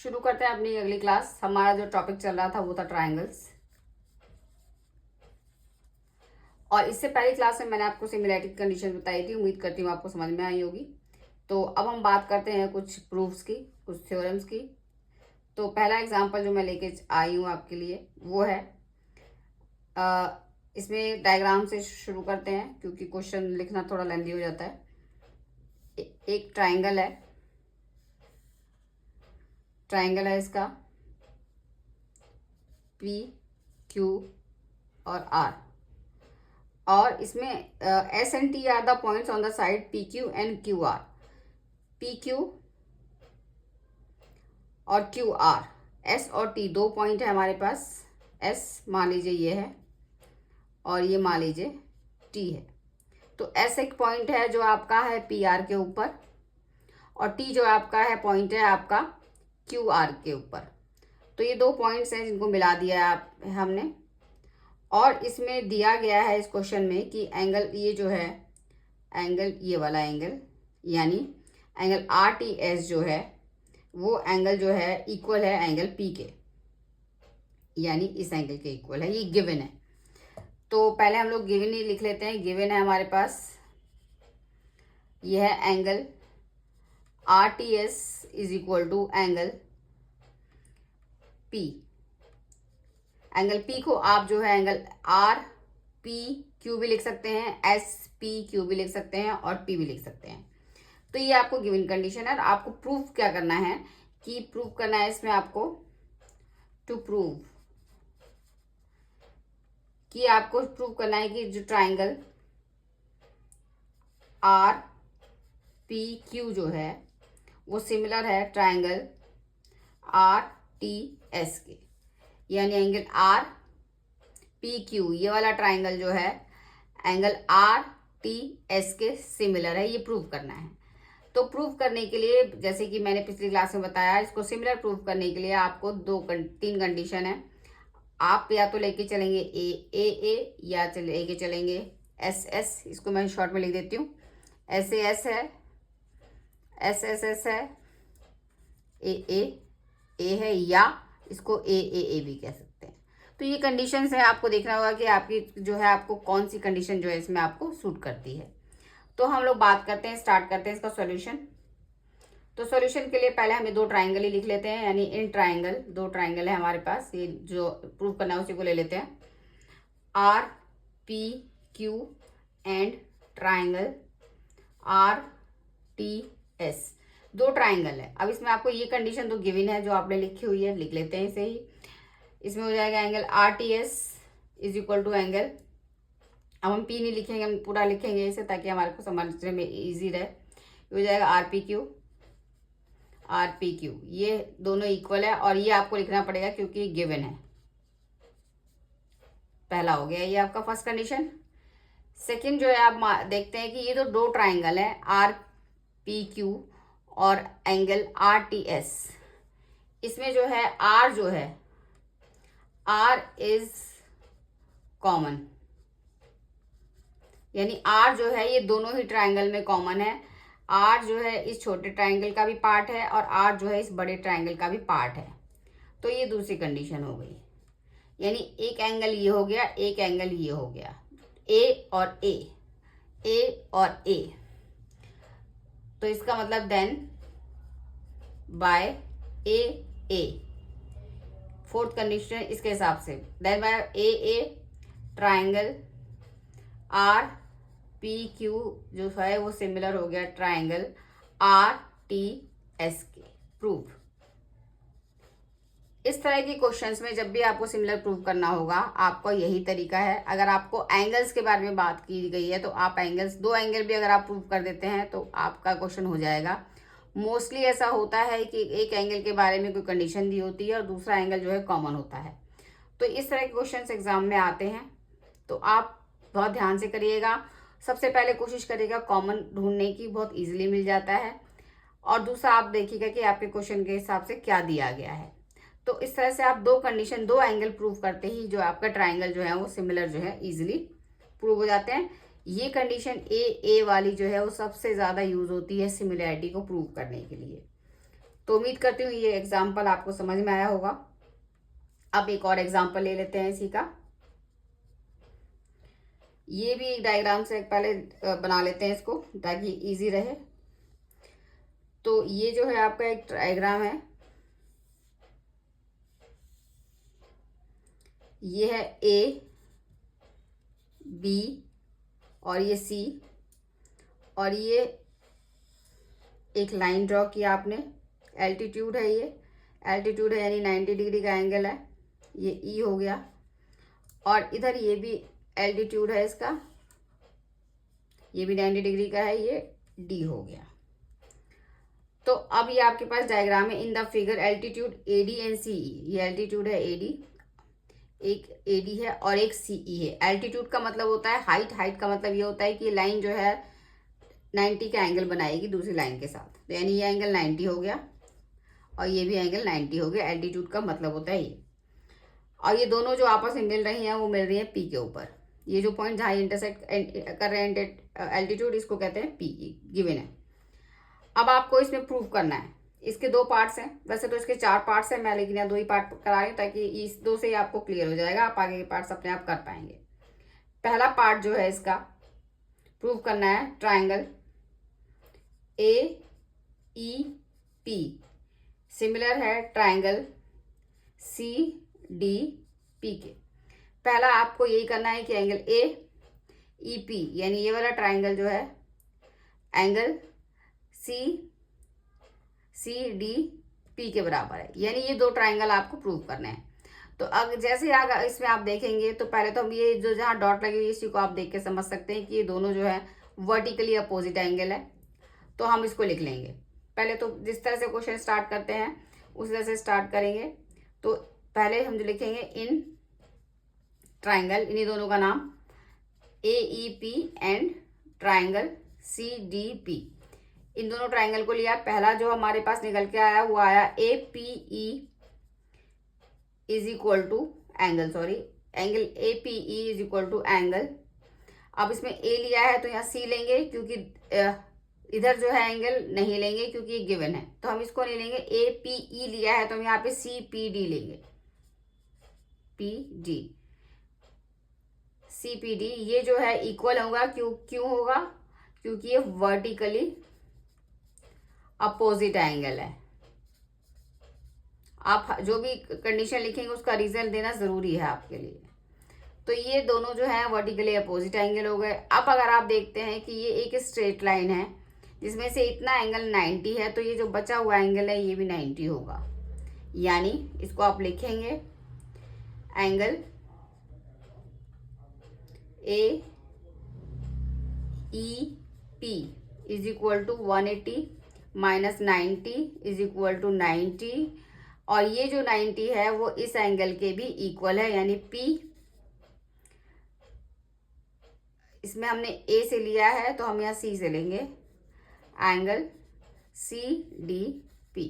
शुरू करते हैं अपनी अगली क्लास। हमारा जो टॉपिक चल रहा था वो था ट्राइंगल्स, और इससे पहली क्लास में मैंने आपको सिमिलैरिटी कंडीशन बताई थी। उम्मीद करती हूँ आपको समझ में आई होगी। तो अब हम बात करते हैं कुछ प्रूफ्स की, कुछ थ्योरम्स की। तो पहला एग्जांपल जो मैं लेके आई हूँ आपके लिए वो है, इसमें डायग्राम से शुरू करते हैं क्योंकि क्वेश्चन लिखना थोड़ा लेंदी हो जाता है। एक ट्राइंगल है, इसका पी क्यू और आर, और इसमें S and T R the points on the side P Q and Q R. P Q और क्यू आर, एस और टी दो पॉइंट है हमारे पास। एस मान लीजिए ये है और ये मान लीजिए टी है। तो एस एक पॉइंट है जो आपका है पी आर के ऊपर, और टी जो आपका है पॉइंट है आपका क्यू आर के ऊपर। तो ये दो पॉइंट्स हैं जिनको मिला दिया है हमने, और इसमें दिया गया है इस क्वेश्चन में कि एंगल ये जो है, एंगल ये वाला एंगल यानी एंगल आर टी एस जो है वो एंगल जो है इक्वल है एंगल पी के, यानी इस एंगल के इक्वल है। ये गिवन है। तो पहले हम लोग गिवन ही लिख लेते हैं। गिवन है हमारे पास, यह है angle R T S is equal to angle P. Angle P को आप जो है एंगल आर पी क्यू भी लिख सकते हैं, एस पी क्यू भी लिख सकते हैं, और पी भी लिख सकते हैं। तो ये आपको गिवन कंडीशन है। और आपको प्रूफ क्या करना है कि प्रूफ करना है इसमें आपको, टू प्रूव, कि आपको प्रूव करना है कि जो ट्राइंगल आर पी क्यू जो है वो सिमिलर है ट्राइंगल आर टी एस के, यानी एंगल आर पी क्यू ये वाला ट्राइंगल जो है एंगल आर टी एस के सिमिलर है। ये प्रूव करना है। तो प्रूव करने के लिए, जैसे कि मैंने पिछली क्लास में बताया, इसको सिमिलर प्रूव करने के लिए आपको तीन कंडीशन है। आप या तो लेके चलेंगे ए या लेके चलेंगे एस एस। इसको मैं शॉर्ट में लिख देती हूँ, एस एस है, एस एस एस है, ए है, या इसको ए भी कह सकते हैं। तो ये कंडीशंस है, आपको देखना होगा कि आपकी जो है आपको कौन सी कंडीशन जो है इसमें आपको सूट करती है। तो हम लोग बात करते हैं, स्टार्ट करते हैं इसका सॉल्यूशन। तो सॉल्यूशन के लिए पहले हमें दो ट्राइंगल ही लिख लेते हैं, यानी इन ट्राइंगल, दो ट्राइंगल है हमारे पास। ये जो प्रूव करना है उसी को ले लेते हैं, are P Q and triangle R T S. दो ट्राइंगल है। अब इसमें आपको ये कंडीशन तो गिवन है जो आपने लिखी हुई है, लिख लेते हैं इसे ही। इसमें हो जाएगा angle R T S is equal to angle, अब हम पी नहीं लिखेंगे, हम पूरा लिखेंगे इसे ताकि हमारे को समझने में इजी रहे। हो जाएगा are P Q, are P Q, ये दोनों इक्वल है, और ये आपको लिखना पड़ेगा क्योंकि गिवन है। पहला हो गया ये आपका फर्स्ट कंडीशन। सेकंड जो है, आप देखते हैं कि ये तो दो ट्राइंगल है आर पी क्यू और एंगल आर टी एस। इसमें जो है आर जो है, आर इज कॉमन, यानी आर जो है ये दोनों ही ट्राइंगल में कॉमन है। आर जो है इस छोटे ट्राइंगल का भी पार्ट है और आर जो है इस बड़े ट्राइंगल का भी पार्ट है। तो ये दूसरी कंडीशन हो गई, यानी एक एंगल ये हो गया, एक एंगल ये हो गया, ए और ए और ए। तो इसका मतलब then by A, fourth condition इसके हिसाब से, then by A triangle R P Q जो है वो सिमिलर हो गया ट्राइंगल आर टी एस के। प्रूव। इस तरह के क्वेश्चंस में जब भी आपको सिमिलर प्रूव करना होगा, आपको यही तरीका है। अगर आपको एंगल्स के बारे में बात की गई है तो आप एंगल्स, दो एंगल भी अगर आप प्रूव कर देते हैं तो आपका क्वेश्चन हो जाएगा। मोस्टली ऐसा होता है कि एक एंगल के बारे में कोई कंडीशन दी होती है और दूसरा एंगल जो है कॉमन होता है। तो इस तरह के क्वेश्चन एग्जाम में आते हैं, तो आप बहुत ध्यान से करिएगा। सबसे पहले कोशिश करिएगा कॉमन ढूंढने की, बहुत इजीली मिल जाता है। और दूसरा आप देखिएगा कि आपके क्वेश्चन के हिसाब से क्या दिया गया है। तो इस तरह से आप दो कंडीशन, दो एंगल प्रूव करते ही जो आपका ट्राइंगल जो है वो सिमिलर जो है इजीली प्रूव हो जाते हैं। ये कंडीशन ए वाली जो है वो सबसे ज़्यादा यूज होती है सिमिलैरिटी को प्रूव करने के लिए। तो उम्मीद करती हूँ ये एग्जाम्पल आपको समझ में आया होगा। अब एक और एग्जाम्पल ले लेते हैं इसी का। ये भी एक डायग्राम से पहले बना लेते हैं इसको ताकि इजी रहे। तो ये जो है आपका एक डायग्राम है, ये है ए, बी और ये सी, और ये एक लाइन ड्रॉ किया आपने। एल्टीट्यूड है, ये एल्टीट्यूड है यानी 90 डिग्री का एंगल है, ये ई हो गया। और इधर ये भी एल्टीट्यूड है इसका, ये भी 90 डिग्री का है, ये डी हो गया। तो अब ये आपके पास डायग्राम है। In the figure altitude A D and C E, ये एल्टीट्यूड है ए डी, एक ए डी है और एक सी ई है। एल्टीट्यूड का मतलब होता है हाइट, हाइट का मतलब ये होता है कि लाइन जो है 90 का एंगल बनाएगी दूसरी लाइन के साथ, तो यानी ये एंगल 90 हो गया और ये भी एंगल 90 हो गया। एल्टीट्यूड का मतलब होता है ये। और ये दोनों जो आपस में मिल रही हैं वो मिल रही है पी के ऊपर। ये जो पॉइंट जहाँ इंटरसेक्ट कर रहे हैं एल्टीट्यूड, इसको कहते हैं पी, गिवन है। अब आपको इसमें प्रूव करना है। इसके 2 पार्ट्स हैं, वैसे तो इसके 4 पार्ट्स हैं, मैं लेकिन यहाँ 2 ही पार्ट करा रही हूँ ताकि इस 2 से ही आपको क्लियर हो जाएगा, आप आगे के पार्ट्स अपने आप कर पाएंगे। पहला पार्ट जो है इसका प्रूव करना है, triangle A E P similar है ट्राइंगल सी डी पी के। पहला आपको यही करना है कि एंगल ए ई पी यानी ये वाला ट्राइंगल जो है एंगल सी डी पी के बराबर है, यानी ये 2 ट्राइंगल आपको प्रूव करने हैं। तो अगर जैसे अगर इसमें आप देखेंगे तो पहले तो हम ये जो जहाँ डॉट लगी हुई इसी को आप देख के समझ सकते हैं कि ये दोनों जो है वर्टिकली अपोजिट एंगल है। तो हम इसको लिख लेंगे। पहले तो जिस तरह से क्वेश्चन स्टार्ट करते हैं उस तरह से स्टार्ट करेंगे। तो पहले हम जो लिखेंगे इन ट्राइंगल, इन्हीं दोनों का नाम A E P and triangle C D P, इन दोनों ट्राइंगल को लिया। पहला जो हमारे पास निकल के आया वो आया A P E is equal to angle, angle A P E is equal to angle. अब इसमें ए लिया है तो यहाँ सी लेंगे, क्योंकि इधर जो है एंगल नहीं लेंगे क्योंकि ये गिवन है, तो हम इसको नहीं लेंगे। ए पी ई लिया है तो हम यहाँ पे सी पी डी लेंगे, P D C P D. ये जो है इक्वल होगा, क्यों होगा? क्योंकि ये वर्टिकली अपोजिट एंगल है। आप जो भी कंडीशन लिखेंगे उसका रीजन देना जरूरी है आपके लिए। तो ये दोनों जो है वर्टिकली अपोजिट एंगल हो गए। अब अगर आप देखते हैं कि ये एक स्ट्रेट लाइन है जिसमें से इतना एंगल 90 है, तो ये जो बचा हुआ एंगल है ये भी 90 होगा, यानी इसको आप लिखेंगे angle A E P is equal to 180 minus 90 is equal to 90, और ये जो 90 है वो इस एंगल के भी इक्वल है, यानी P इसमें हमने A से लिया है तो हम यहाँ C से लेंगे एंगल सी डी पी,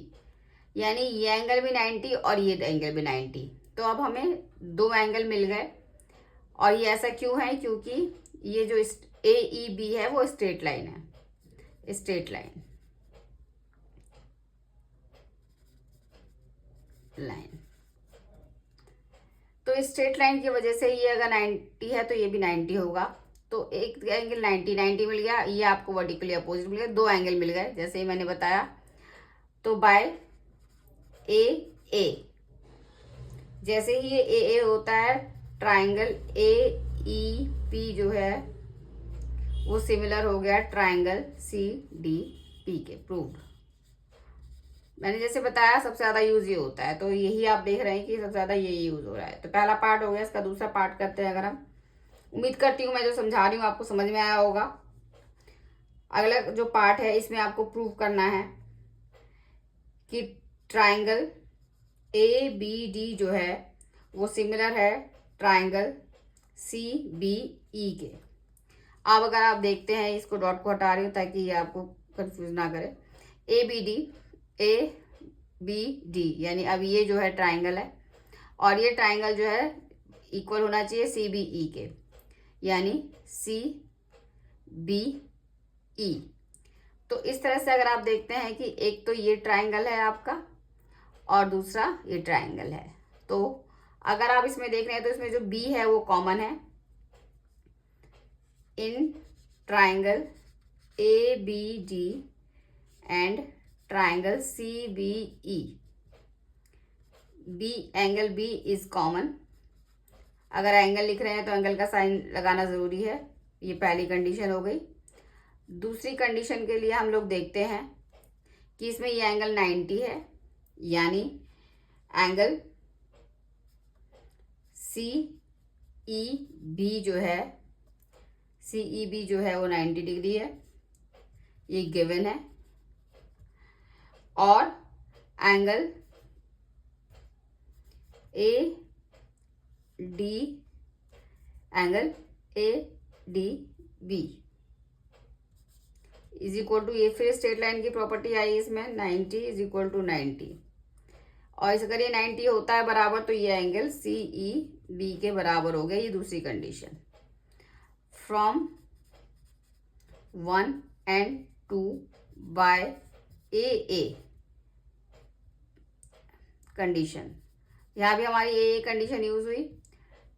यानी ये एंगल भी 90 और ये एंगल भी 90। तो अब हमें 2 एंगल मिल गए। और ये ऐसा क्यों है? क्योंकि ये जो ए ई बी है वो स्ट्रेट लाइन है, स्ट्रेट लाइन तो स्ट्रेट लाइन की वजह से ये अगर 90 है तो ये भी 90 होगा। तो एक एंगल 90 मिल गया, ये आपको वर्टिकली अपोजिट मिल गया, 2 एंगल मिल गए जैसे ही मैंने बताया। तो बाय ए जैसे ही ये ए होता है, ट्राइंगल ए ई पी जो है वो सिमिलर हो गया ट्राइंगल सी डी पी के। प्रूव्ड। मैंने जैसे बताया सबसे ज्यादा यूज ये होता है, तो यही आप देख रहे हैं कि सबसे ज्यादा ये यूज हो रहा है। तो पहला पार्ट हो गया, इसका दूसरा पार्ट करते हैं। अगर हम, उम्मीद करती हूँ मैं जो समझा रही हूँ आपको समझ में आया होगा। अगला जो पार्ट है इसमें आपको प्रूव करना है कि ट्राइंगल ए बी डी जो है वो सिमिलर है ट्राइंगल सी बी ई के। अब अगर आप देखते हैं, इसको डॉट को हटा रही हूँ ताकि ये आपको कंफ्यूज ना करे। ए बी डी यानी अब ये जो है ट्राइंगल है और ये ट्राइंगल जो है इक्वल होना चाहिए सी बी ई के, यानी सी बी ई तो इस तरह से अगर आप देखते हैं कि एक तो ये ट्राइंगल है आपका और दूसरा ये ट्राइंगल है, तो अगर आप इसमें देख रहे हैं तो इसमें जो बी है वो कॉमन है in triangle A B D and triangle C B E. B angle B is common. अगर एंगल लिख रहे हैं तो एंगल का साइन लगाना ज़रूरी है, ये पहली कंडीशन हो गई। दूसरी कंडीशन के लिए हम लोग देखते हैं कि इसमें ये एंगल 90 है, यानी एंगल सी ई बी जो है, सी ई बी जो है वो 90 डिग्री है, ये गिवन है। और angle A D, angle A D B is equal to, ये फिर स्ट्रेट लाइन की प्रॉपर्टी आई इसमें, 90 इज इक्वल टू 90। और इस अगर ये 90 होता है बराबर तो ये एंगल सी ई बी के बराबर हो गया, ये दूसरी condition. From 1 and 2 by A condition, यहाँ भी हमारी ए कंडीशन यूज हुई।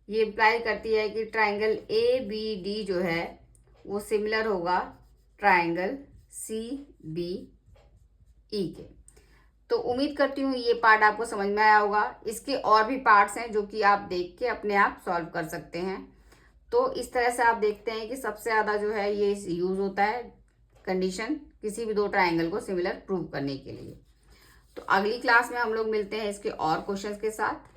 ये इम्प्लाई करती है कि ट्राइंगल ए बी डी जो है वो सिमिलर होगा ट्राइंगल सी बी ई के। तो उम्मीद करती हूँ ये पार्ट आपको समझ में आया होगा। इसके और भी पार्ट्स हैं जो कि आप देख के अपने आप सॉल्व कर सकते हैं। तो इस तरह से आप देखते हैं कि सबसे ज़्यादा जो है ये यूज़ होता है कंडीशन किसी भी दो ट्राइंगल को सिमिलर प्रूव करने के लिए। तो अगली क्लास में हम लोग मिलते हैं इसके और क्वेश्चंस के साथ।